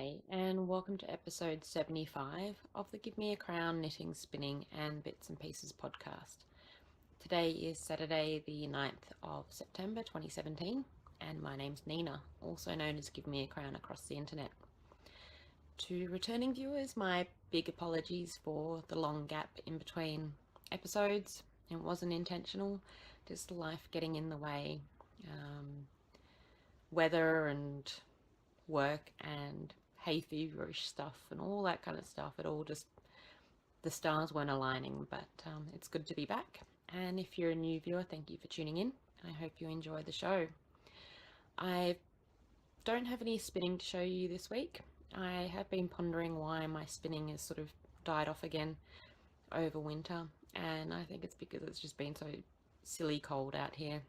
G'day and welcome to episode 75 of the Give Me a Crown Knitting, Spinning and Bits and Pieces podcast. Today is Saturday the 9th of September 2017 and my name's Nina, also known as Give Me a Crown across the internet. To returning viewers, my big apologies for the long gap in between episodes. It wasn't intentional, just life getting in the way, weather and work and hay feverish stuff and all that kind of stuff. It all just, the stars weren't aligning, but it's good to be back. And if you're a new viewer, thank you for tuning in. I hope you enjoy the show. I don't have any spinning to show you this week. I have been pondering why my spinning has sort of died off again over winter, and I think it's because it's just been so silly cold out here.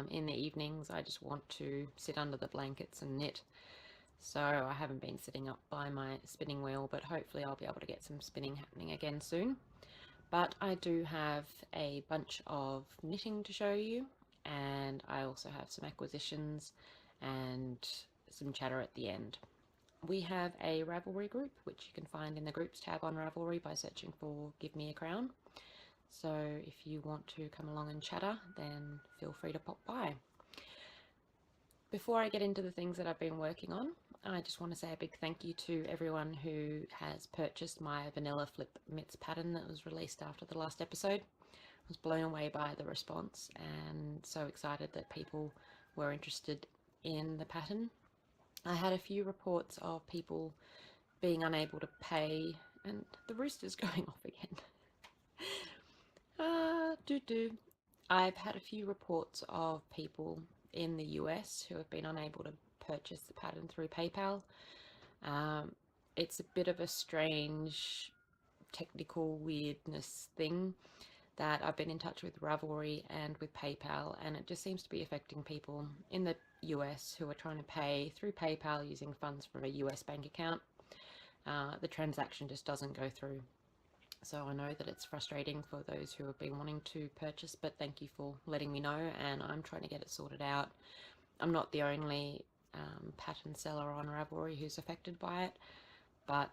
In the evenings I just want to sit under the blankets and knit, so I haven't been sitting up by my spinning wheel, but hopefully I'll be able to get some spinning happening again soon. But I do have a bunch of knitting to show you, and I also have some acquisitions and some chatter at the end. We have a Ravelry group, which you can find in the groups tab on Ravelry by searching for Give Me a Crown. So if you want to come along and chatter, then feel free to pop by. Before I get into the things that I've been working on, I just want to say a big thank you to everyone who has purchased my vanilla flip mitts pattern that was released after the last episode. I was blown away by the response and so excited that people were interested in the pattern. I had a few reports of people being unable to pay, and the rooster's going off again. I've had a few reports of people in the US who have been unable to purchase the pattern through PayPal. It's a bit of a strange technical weirdness thing that I've been in touch with Ravelry and with PayPal, and it just seems to be affecting people in the US who are trying to pay through PayPal using funds from a US bank account. The transaction just doesn't go through. So I know that it's frustrating for those who have been wanting to purchase, but thank you for letting me know, and I'm trying to get it sorted out. I'm not the only pattern seller on Ravelry who's affected by it, but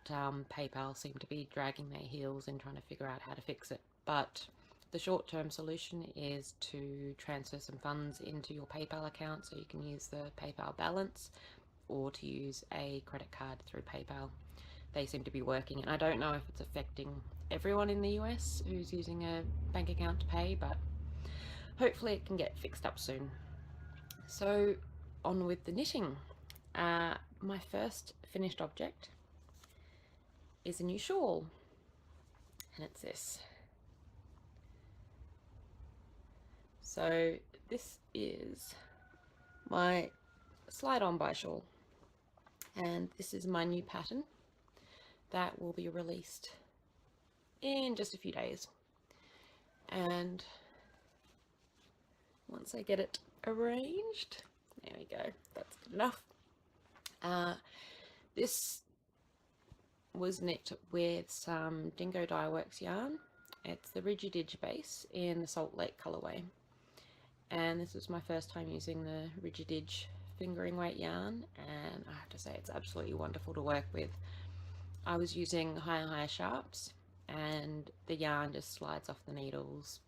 PayPal seem to be dragging their heels in trying to figure out how to fix it. But the short-term solution is to transfer some funds into your PayPal account so you can use the PayPal balance, or to use a credit card through PayPal. They seem to be working, and I don't know if it's affecting everyone in the US who's using a bank account to pay, but hopefully it can get fixed up soon. So on with the knitting. My first finished object is a new shawl, and it's this. So this is my slide on by shawl, and this is my new pattern that will be released in just a few days. And once I get it arranged, there we go, that's good enough. This was knit with some Dingo Dye Works yarn. It's the Rigid Edge base in the Salt Lake colorway, and this was my first time using the Rigid Edge fingering weight yarn, and I have to say it's absolutely wonderful to work with. I was using higher sharps, and the yarn just slides off the needles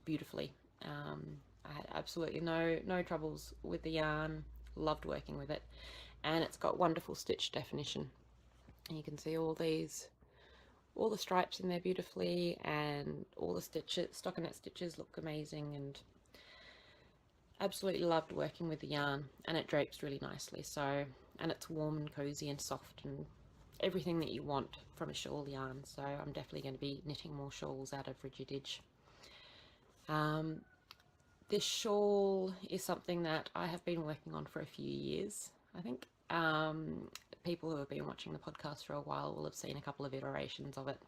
beautifully. I had absolutely no troubles with the yarn. Loved working with it, and it's got wonderful stitch definition. And you can see all the stripes in there beautifully, and all the stitches, stockinette stitches, look amazing, and absolutely loved working with the yarn. And it drapes really nicely, so, and it's warm and cozy and soft and everything that you want from a shawl yarn. So I'm definitely going to be knitting more shawls out of Rigid Edge. This shawl is something that I have been working on for a few years. I think people who have been watching the podcast for a while will have seen a couple of iterations of it,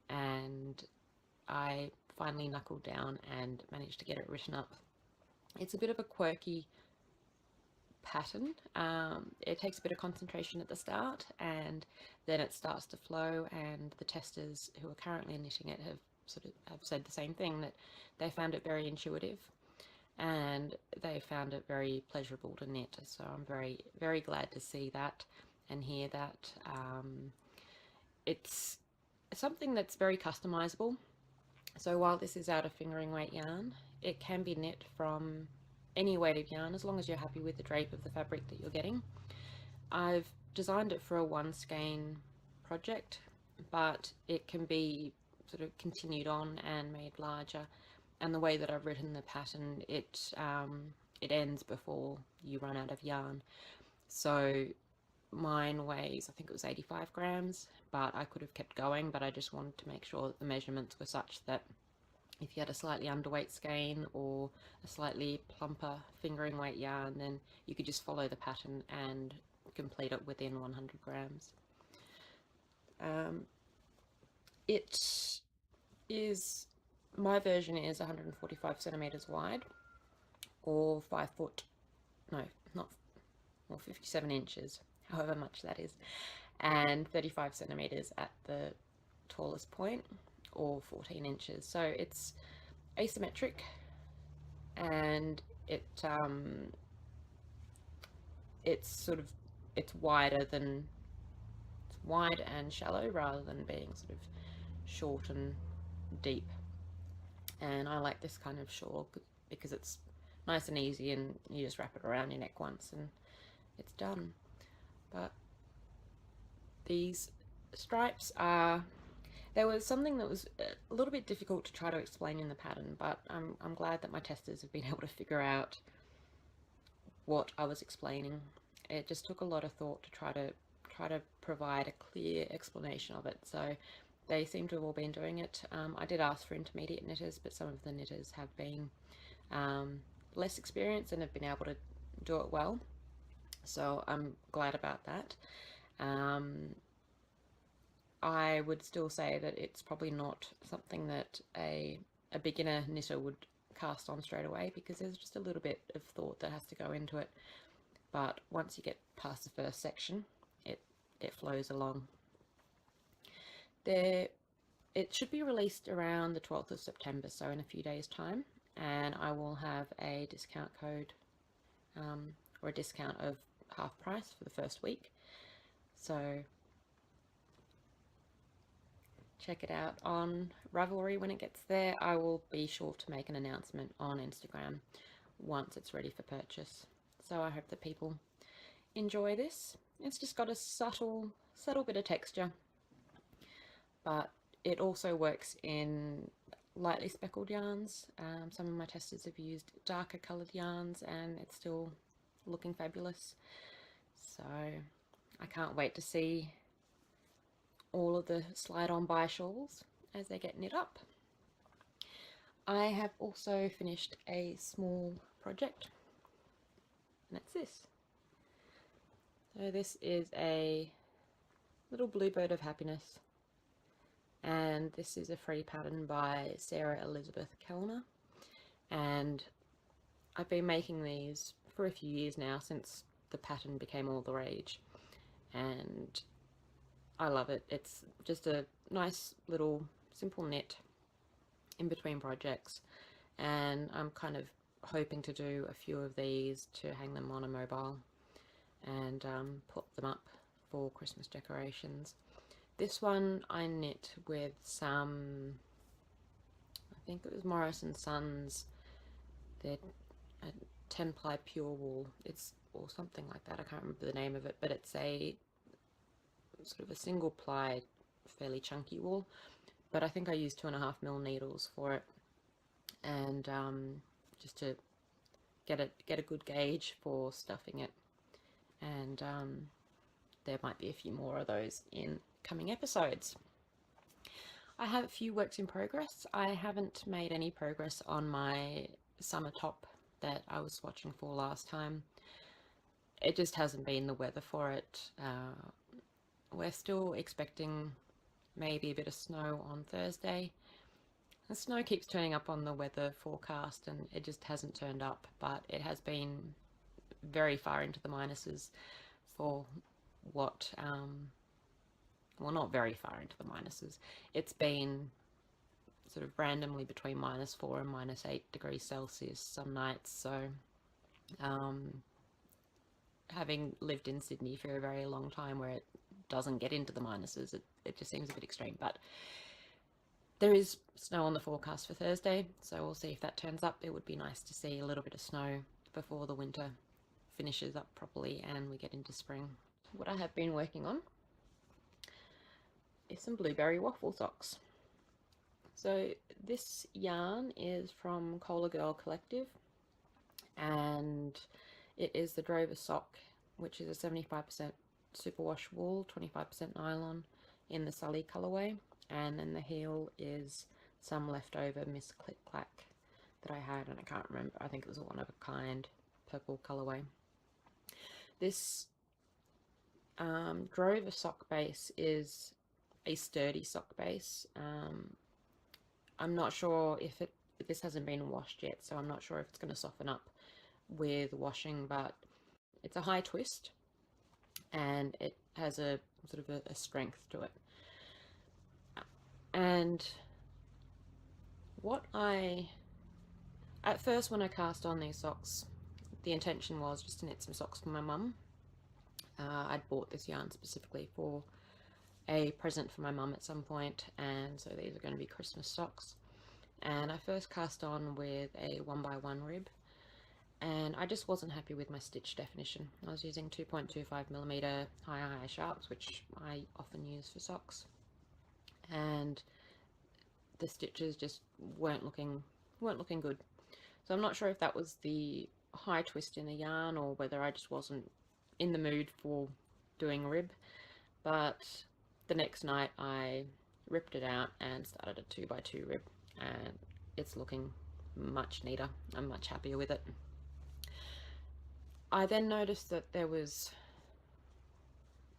and I finally knuckled down and managed to get it written up. It's a bit of a quirky pattern. It takes a bit of concentration at the start, and then it starts to flow, and the testers who are currently knitting it have said the same thing, that they found it very intuitive. and they found it very pleasurable to knit. So I'm very, very glad to see that and hear that. It's something that's very customizable. So while this is out of fingering weight yarn, it can be knit from any weight of yarn as long as you're happy with the drape of the fabric that you're getting. I've designed it for a one skein project, but it can be sort of continued on and made larger. And the way that I've written the pattern, it ends before you run out of yarn. So mine weighs, I think it was 85 grams, but I could have kept going, but I just wanted to make sure that the measurements were such that if you had a slightly underweight skein or a slightly plumper fingering weight yarn, then you could just follow the pattern and complete it within 100 grams. It is, my version is 145 centimeters wide, or 5 foot, no, not, or 57 inches, however much that is, and 35 centimeters at the tallest point, or 14 inches. So it's asymmetric, and it's sort of, it's wider than, it's wide and shallow rather than being sort of short and deep. And I like this kind of shawl because it's nice and easy, and you just wrap it around your neck once and it's done. But these stripes are, there was something that was a little bit difficult to try to explain in the pattern, but I'm glad that my testers have been able to figure out what I was explaining. It just took a lot of thought to try to provide a clear explanation of it. So they seem to have all been doing it. I did ask for intermediate knitters, but some of the knitters have been less experienced and have been able to do it well. So I'm glad about that. I would still say that it's probably not something that a beginner knitter would cast on straight away, because there's just a little bit of thought that has to go into it. But once you get past the first section, it flows along. It should be released around the 12th of September, so in a few days' time, and I will have a discount code or a discount of half price for the first week. So check it out on Ravelry when it gets there. I will be sure to make an announcement on Instagram once it's ready for purchase. So I hope that people enjoy this. It's just got a subtle bit of texture, but it also works in lightly speckled yarns. Some of my testers have used darker coloured yarns and it's still looking fabulous. So I can't wait to see all of the slide on by shawls as they get knit up. I have also finished a small project, and that's this. So this is a little bluebird of happiness, and this is a free pattern by Sarah Elizabeth Kellner, and I've been making these for a few years now, since the pattern became all the rage, and I love it. It's just a nice little simple knit in between projects, and I'm kind of hoping to do a few of these to hang them on a mobile and put them up for Christmas decorations. This one I knit with some, I think it was Morris & Sons, their 10-ply pure wool, it's, or something like that, I can't remember the name of it, but it's a sort of a single ply, fairly chunky wool, but I think I used 2.5mm needles for it, and just to get a good gauge for stuffing it. And there might be a few more of those in coming episodes. I have a few works in progress. I haven't made any progress on my summer top that I was swatching for last time. It just hasn't been the weather for it. We're still expecting maybe a bit of snow on Thursday. The snow keeps turning up on the weather forecast and it just hasn't turned up, but it has been very far into the minuses for what, well, not very far into the minuses. It's been sort of randomly between -4 and -8 degrees Celsius some nights. So having lived in Sydney for a very long time where it doesn't get into the minuses, it just seems a bit extreme. But there is snow on the forecast for Thursday, so we'll see if that turns up. It would be nice to see a little bit of snow before the winter finishes up properly and we get into spring. What I have been working on is some blueberry waffle socks. So this yarn is from Cola Girl Collective, and it is the Drover sock, which is a 75% superwash wool, 25% nylon in the Sully colorway, and then the heel is some leftover Miss Click Clack that I had, and I can't remember, I think it was a one of a kind purple colorway. This Drover sock base is a sturdy sock base. I'm not sure if this hasn't been washed yet, so I'm not sure if it's going to soften up with washing, but it's a high twist and it has a sort of a strength to it. And at first when I cast on these socks, the intention was just to knit some socks for my mum. I'd bought this yarn specifically for a present for my mum at some point, and so these are going to be Christmas socks. And I first cast on with a 1x1 rib, and I just wasn't happy with my stitch definition. I was using 2.25mm high sharps, which I often use for socks, and the stitches just weren't looking good. So I'm not sure if that was the high twist in the yarn or whether I just wasn't in the mood for doing rib. But the next night I ripped it out and started a 2x2 rib, and it's looking much neater. I'm much happier with it. I then noticed that there was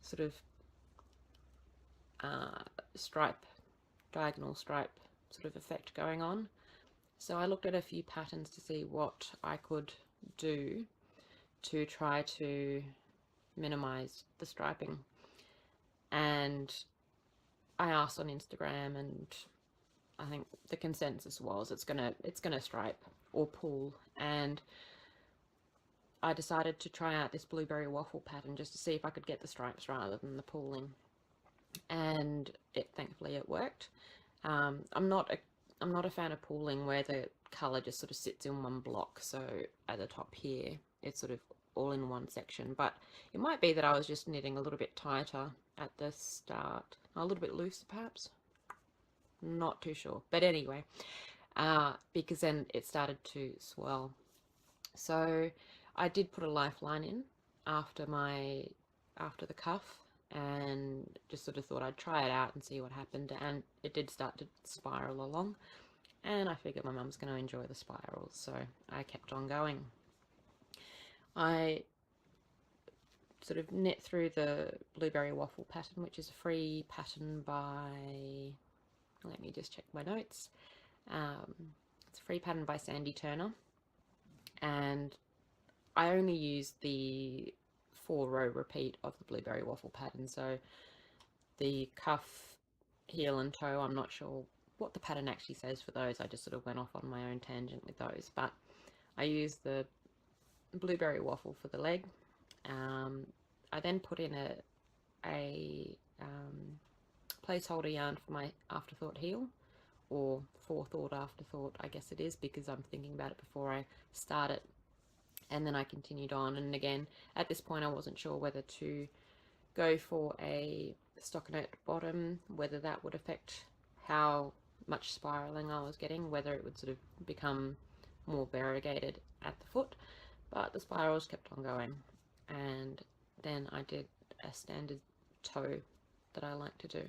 sort of diagonal stripe sort of effect going on. So I looked at a few patterns to see what I could do to try to minimize the striping. And I asked on Instagram, and I think the consensus was it's gonna stripe or pull, and I decided to try out this blueberry waffle pattern just to see if I could get the stripes rather than the pulling, and thankfully it worked. I'm not a fan of pooling where the colour just sort of sits in one block, so at the top here it's sort of all in one section, but it might be that I was just knitting a little bit tighter at the start, a little bit looser perhaps, not too sure, but anyway, because then it started to swell. So I did put a lifeline in after the cuff, and just sort of thought I'd try it out and see what happened, and it did start to spiral along, and I figured my mum's going to enjoy the spirals, so I kept on going. I sort of knit through the blueberry waffle pattern, which is a free pattern by, let me just check my notes, it's a free pattern by Sandy Turner, and I only used the 4-row repeat of the blueberry waffle pattern, so the cuff, heel and toe, I'm not sure what the pattern actually says for those. I just sort of went off on my own tangent with those, but I used the blueberry waffle for the leg. I then put in a placeholder yarn for my afterthought heel, or forethought afterthought, I guess it is, because I'm thinking about it before I start it. And then I continued on, and again at this point I wasn't sure whether to go for a stockinette bottom, whether that would affect how much spiraling I was getting, whether it would sort of become more variegated at the foot, but the spirals kept on going. And then I did a standard toe that I like to do.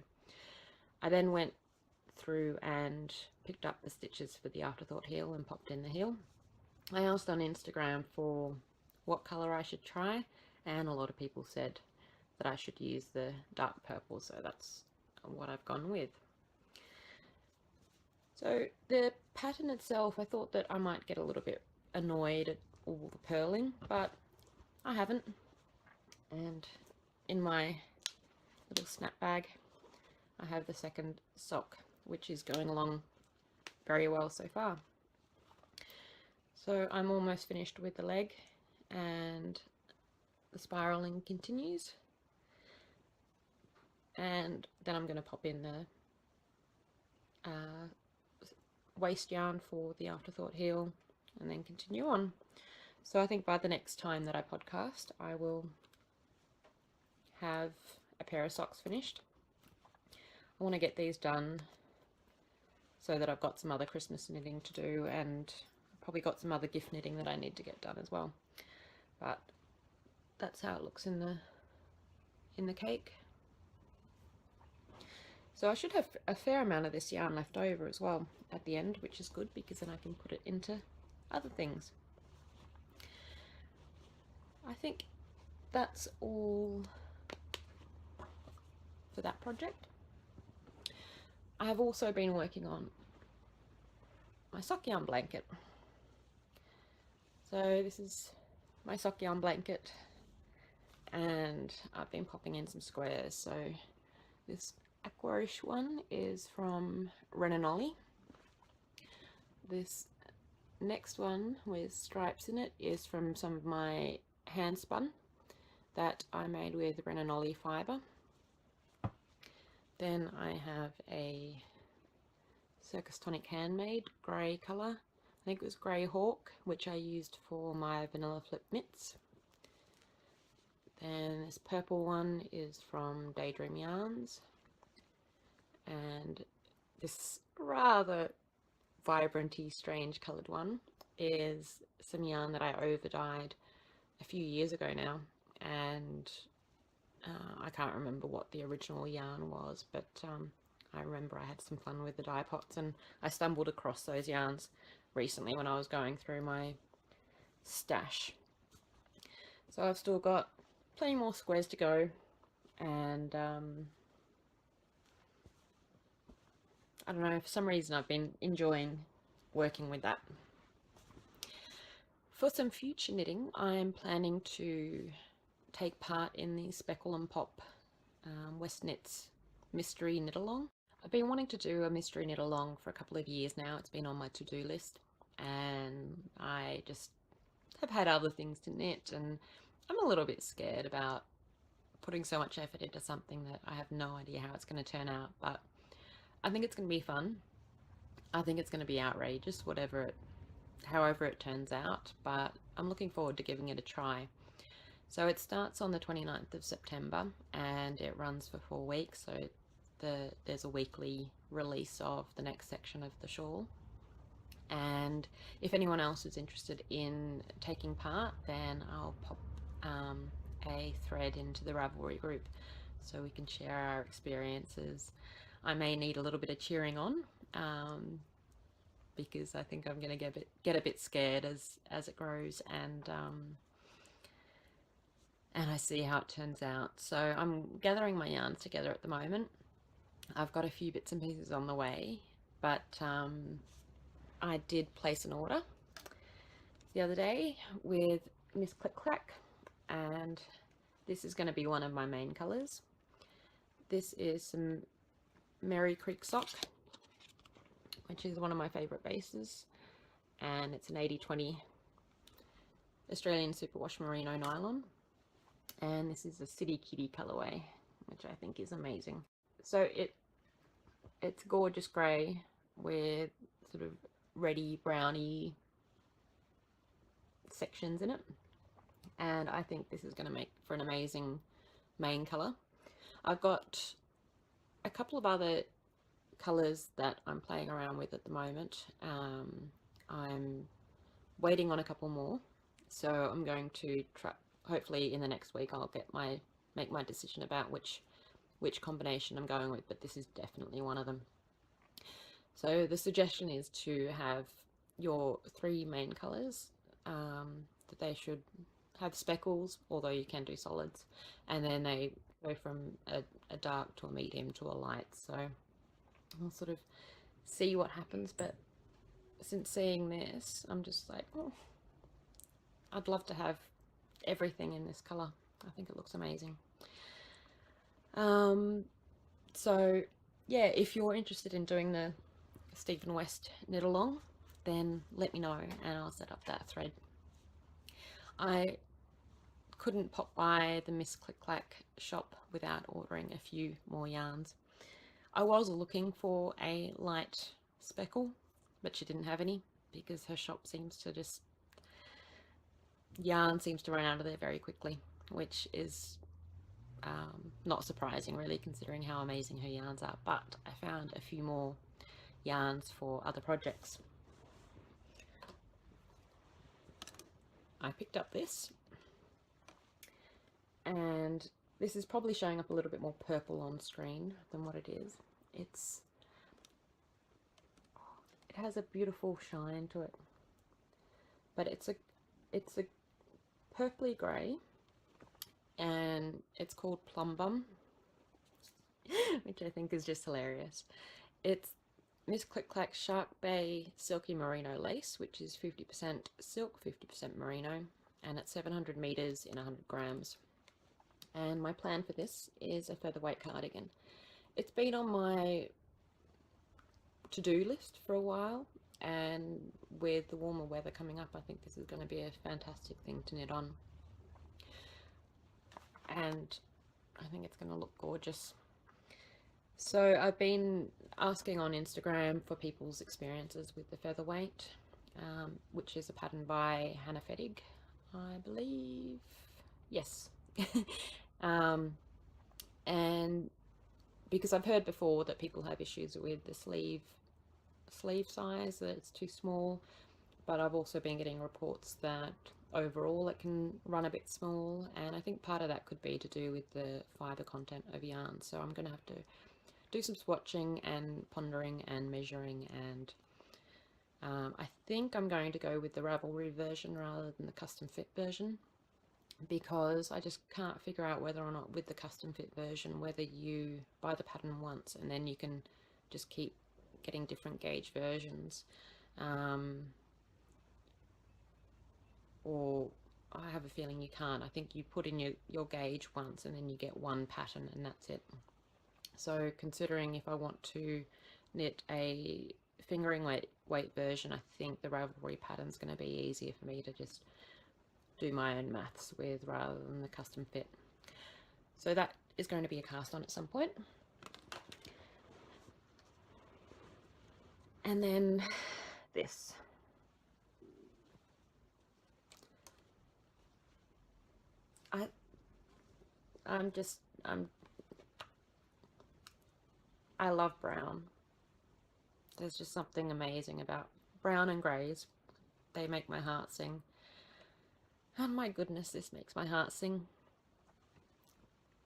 I then went through and picked up the stitches for the afterthought heel and popped in the heel. I asked on Instagram for what colour I should try, and a lot of people said that I should use the dark purple, so that's what I've gone with. So the pattern itself, I thought that I might get a little bit annoyed at all the purling, but I haven't. And in my little snap bag I have the second sock, which is going along very well so far. So I'm almost finished with the leg, and the spiraling continues, and then I'm going to pop in the waste yarn for the afterthought heel and then continue on. So I think by the next time that I podcast, I will have a pair of socks finished. I want to get these done so that I've got some other Christmas knitting to do, and probably got some other gift knitting that I need to get done as well. But that's how it looks in the cake. So I should have a fair amount of this yarn left over as well at the end, which is good because then I can put it into other things. I think that's all for that project. I have also been working on my sock yarn blanket. So this is my sock yarn blanket, and I've been popping in some squares. So this aquarish one is from Knitalong. This next one with stripes in it is from some of my hand spun that I made with Knitalong fibre. Then I have a Circus Tonic handmade grey colour. I think it was Grey Hawk, which I used for my vanilla flip knits. Then this purple one is from Daydream Yarns, and this rather vibranty, strange coloured one is some yarn that I over dyed a few years ago now, and I can't remember what the original yarn was, but I remember I had some fun with the dye pots, and I stumbled across those yarns recently when I was going through my stash. So I've still got plenty more squares to go, and I don't know, for some reason I've been enjoying working with that. For some future knitting, I'm planning to take part in the Speckle and Pop West Knits Mystery Knit-along. I've been wanting to do a mystery knit-along for a couple of years now. It's been on my to-do list, and I just have had other things to knit, and I'm a little bit scared about putting so much effort into something that I have no idea how it's going to turn out. But I think it's going to be fun. I think it's going to be outrageous, however it turns out, but I'm looking forward to giving it a try. So it starts on the 29th of September and it runs for 4 weeks. So there's a weekly release of the next section of the shawl. And if anyone else is interested in taking part, then I'll pop a thread into the Ravelry group so we can share our experiences. I may need a little bit of cheering on because I think I'm going to get a bit scared as it grows, and I see how it turns out. So I'm gathering my yarns together at the moment. I've got a few bits and pieces on the way, but I did place an order the other day with Miss Click Clack, and this is going to be one of my main colours. This is some Merry Creek sock, which is one of my favourite bases, and it's an 80/20 Australian Superwash Merino nylon, and this is a City Kitty colourway, which I think is amazing. So it's gorgeous grey with sort of reddy browny sections in it, and I think this is going to make for an amazing main colour. I've got a couple of other colours that I'm playing around with at the moment. I'm waiting on a couple more, so I'm going to try, hopefully in the next week I'll make my decision about which combination I'm going with, but this is definitely one of them. So the suggestion is to have your 3 main colours, that they should have speckles, although you can do solids, and then they go from a dark to a medium to a light. So I'll sort of see what happens, but since seeing this, I'm just like, oh, I'd love to have everything in this colour. I think it looks amazing. So yeah, if you're interested in doing the Stephen West Knitalong, then let me know and I'll set up that thread. I couldn't pop by the Miss Click Clack shop without ordering a few more yarns. I was looking for a light speckle, but she didn't have any because her shop seems to just, yarn seems to run out of there very quickly, which is not surprising really considering how amazing her yarns are, but I found a few more yarns for other projects. I picked up this, and this is probably showing up a little bit more purple on screen than what it is. It has a beautiful shine to it, but it's a purpley grey, and it's called Plumm, which I think is just hilarious. It's Miss Click Clack Shark Bay Silky Merino Lace, which is 50% silk, 50% merino, and it's 700 meters in 100 grams. And my plan for this is a featherweight cardigan. It's been on my to-do list for a while, and with the warmer weather coming up, I think this is going to be a fantastic thing to knit on. And I think it's going to look gorgeous. So I've been asking on Instagram for people's experiences with the featherweight, which is a pattern by Hannah Fettig, I believe. Yes. And because I've heard before that people have issues with the sleeve size, that it's too small, but I've also been getting reports that overall it can run a bit small, and I think part of that could be to do with the fibre content of yarn. So I'm going to have to do some swatching and pondering and measuring, and I think I'm going to go with the Ravelry version rather than the custom fit version, because I just can't figure out whether or not with the custom fit version whether you buy the pattern once and then you can just keep getting different gauge versions, or I have a feeling you can't. I think you put in your gauge once and then you get one pattern and that's it. So considering if I want to knit a fingering weight version, I think the Ravelry pattern is going to be easier for me to just do my own maths with rather than the custom fit. So that is going to be a cast on at some point. And then this. I love brown. There's just something amazing about brown and greys. They make my heart sing. And my goodness, this makes my heart sing.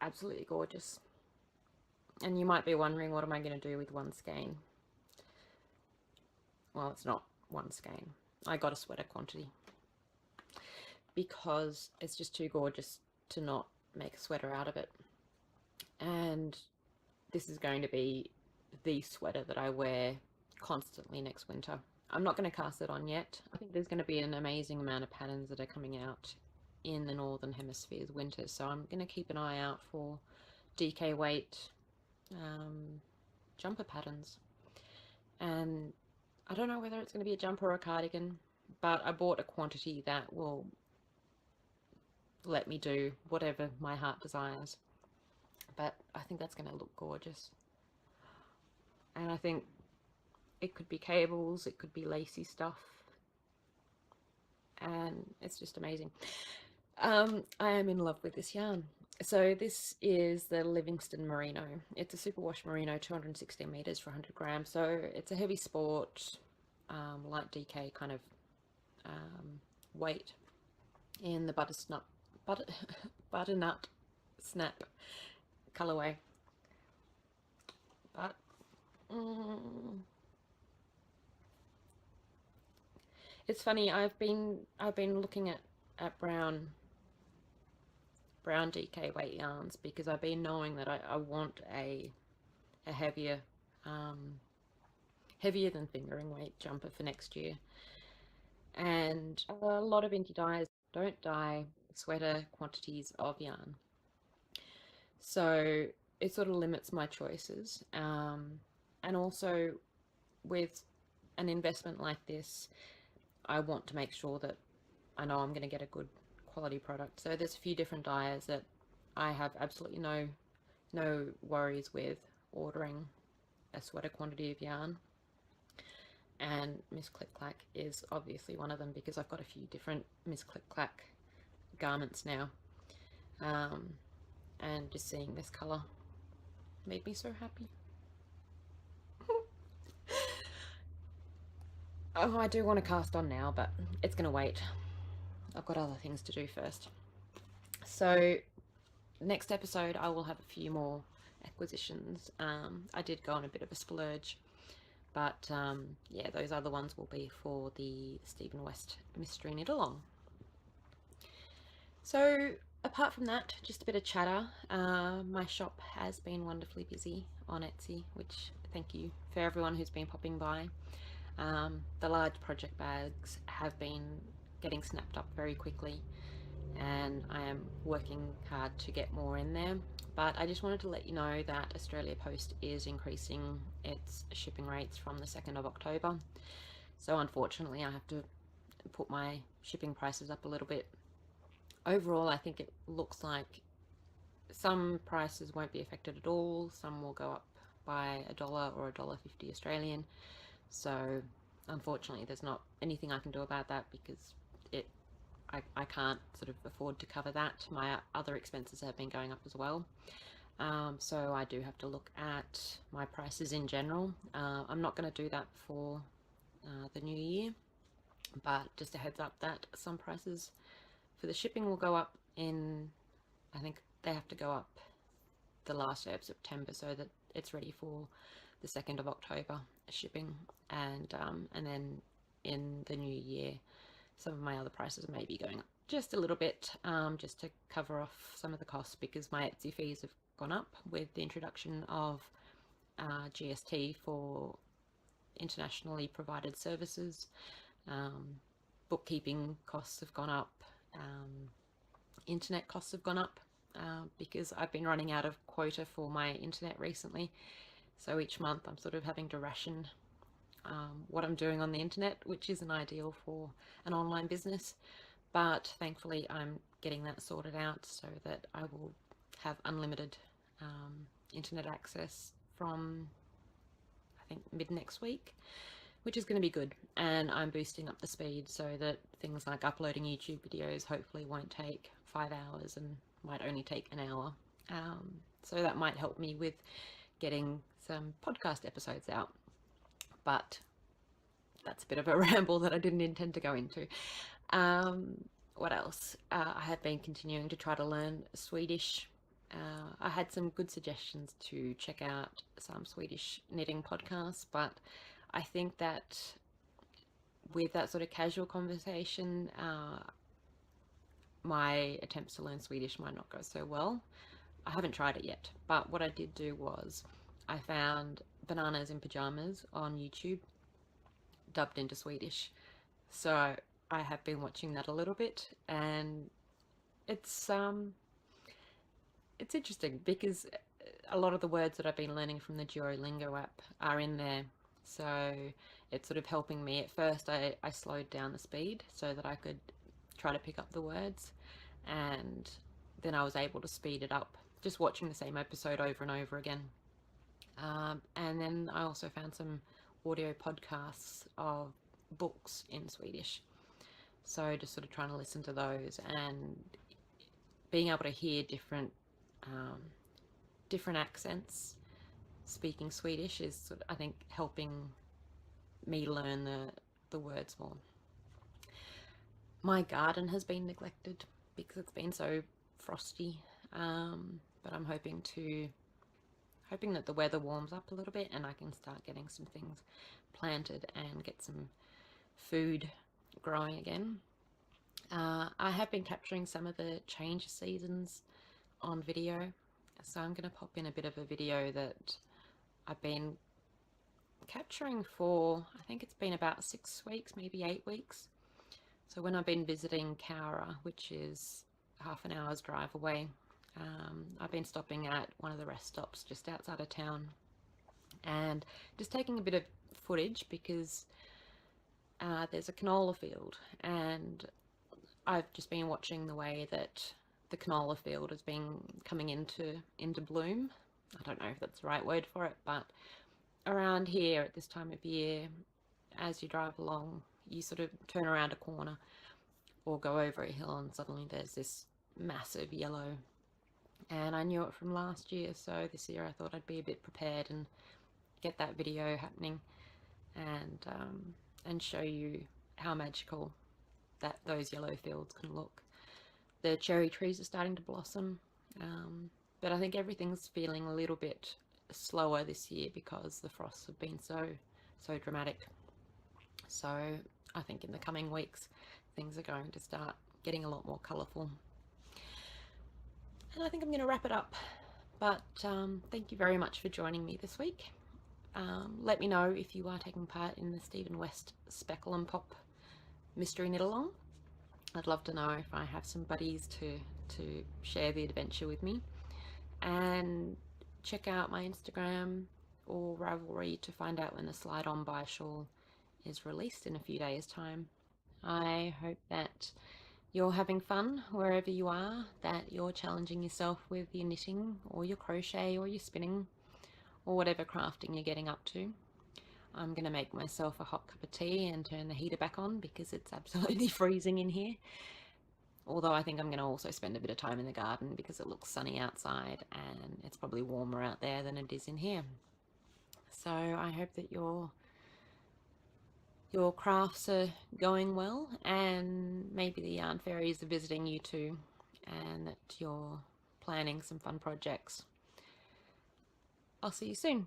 Absolutely gorgeous. And you might be wondering, what am I going to do with one skein? Well, it's not one skein. I got a sweater quantity because it's just too gorgeous to not make a sweater out of it. And this is going to be the sweater that I wear constantly next winter. I'm not going to cast it on yet. I think there's going to be an amazing amount of patterns that are coming out in the Northern Hemisphere's winter, so I'm going to keep an eye out for DK weight jumper patterns. And I don't know whether it's going to be a jumper or a cardigan, but I bought a quantity that will let me do whatever my heart desires. But I think that's going to look gorgeous. And I think it could be cables, it could be lacy stuff, and it's just amazing. I am in love with this yarn. So this is the Livingston Merino. It's a superwash merino, 216 meters for 100 grams. So it's a heavy sport, light DK kind of weight in the butternut snap colorway. But it's funny, I've been looking at brown DK weight yarns because I've been knowing that I want a heavier heavier than fingering weight jumper for next year. And a lot of indie dyers don't dye sweater quantities of yarn, so it sort of limits my choices. And also with an investment like this, I want to make sure that I know I'm going to get a good quality product. So there's a few different dyers that I have absolutely no worries with ordering a sweater quantity of yarn, and Miss Click Clack is obviously one of them, because I've got a few different Miss Click Clack garments now, and just seeing this colour made me so happy. Oh, I do want to cast on now, but it's going to wait. I've got other things to do first. So next episode I will have a few more acquisitions. I did go on a bit of a splurge, but yeah, those other ones will be for the Stephen West Mystery Knitalong. So apart from that, just a bit of chatter. My shop has been wonderfully busy on Etsy, which thank you for everyone who's been popping by. The large project bags have been getting snapped up very quickly, and I am working hard to get more in there. But I just wanted to let you know that Australia Post is increasing its shipping rates from the 2nd of October. So unfortunately I have to put my shipping prices up a little bit. Overall, I think it looks like some prices won't be affected at all. Some will go up by $1 or $1.50 Australian. So unfortunately there's not anything I can do about that, because I can't sort of afford to cover that. My other expenses have been going up as well. So I do have to look at my prices in general. I'm not going to do that for the new year, but just a heads up that some prices for the shipping will go up in, I think they have to go up the last day of September so that it's ready for the 2nd of October shipping, and then in the new year some of my other prices may be going up just a little bit, just to cover off some of the costs, because my Etsy fees have gone up with the introduction of GST for internationally provided services. Bookkeeping costs have gone up, internet costs have gone up, because I've been running out of quota for my internet recently. So each month I'm sort of having to ration what I'm doing on the internet, which isn't ideal for an online business. But thankfully I'm getting that sorted out so that I will have unlimited internet access from, I think, mid next week, which is going to be good. And I'm boosting up the speed so that things like uploading YouTube videos hopefully won't take 5 hours and might only take an hour. So that might help me with getting some podcast episodes out. But that's a bit of a ramble that I didn't intend to go into. What else? I have been continuing to try to learn Swedish. I had some good suggestions to check out some Swedish knitting podcasts, but I think that with that sort of casual conversation, my attempts to learn Swedish might not go so well. I haven't tried it yet, but what I did do was I found Bananas in Pajamas on YouTube, dubbed into Swedish. So I have been watching that a little bit, and it's interesting because a lot of the words that I've been learning from the Duolingo app are in there. So it's sort of helping me. At first I slowed down the speed so that I could try to pick up the words, and then I was able to speed it up just watching the same episode over and over again. And then I also found some audio podcasts of books in Swedish, so just sort of trying to listen to those and being able to hear different accents speaking Swedish is sort of, I think, helping me learn the words more. My garden has been neglected because it's been so frosty, but I'm hoping that the weather warms up a little bit and I can start getting some things planted and get some food growing again. I have been capturing some of the change seasons on video, so I'm going to pop in a bit of a video that I've been capturing for, I think it's been about 6 weeks, maybe 8 weeks. So when I've been visiting Cowra, which is half an hour's drive away, I've been stopping at one of the rest stops just outside of town and just taking a bit of footage because there's a canola field, and I've just been watching the way that the canola field has been coming into bloom. I don't know if that's the right word for it, but around here at this time of year, as you drive along, you sort of turn around a corner or go over a hill and suddenly there's this massive yellow. And I knew it from last year, so this year I thought I'd be a bit prepared and get that video happening, and show you how magical that those yellow fields can look. The cherry trees are starting to blossom, but I think everything's feeling a little bit slower this year because the frosts have been so dramatic. So I think in the coming weeks things are going to start getting a lot more colourful. And I think I'm going to wrap it up. But thank you very much for joining me this week. Let me know if you are taking part in the Stephen West Speckle and Pop Mystery Knitalong. I'd love to know if I have some buddies to share the adventure with me. And check out my Instagram or Ravelry to find out when the Slide On By shawl is released in a few days' time. I hope that you're having fun wherever you are, that you're challenging yourself with your knitting or your crochet or your spinning or whatever crafting you're getting up to. I'm going to make myself a hot cup of tea and turn the heater back on because it's absolutely freezing in here. Although I think I'm going to also spend a bit of time in the garden because it looks sunny outside and it's probably warmer out there than it is in here. So I hope that your crafts are going well, and maybe the yarn fairies are visiting you too, and that you're planning some fun projects. I'll see you soon.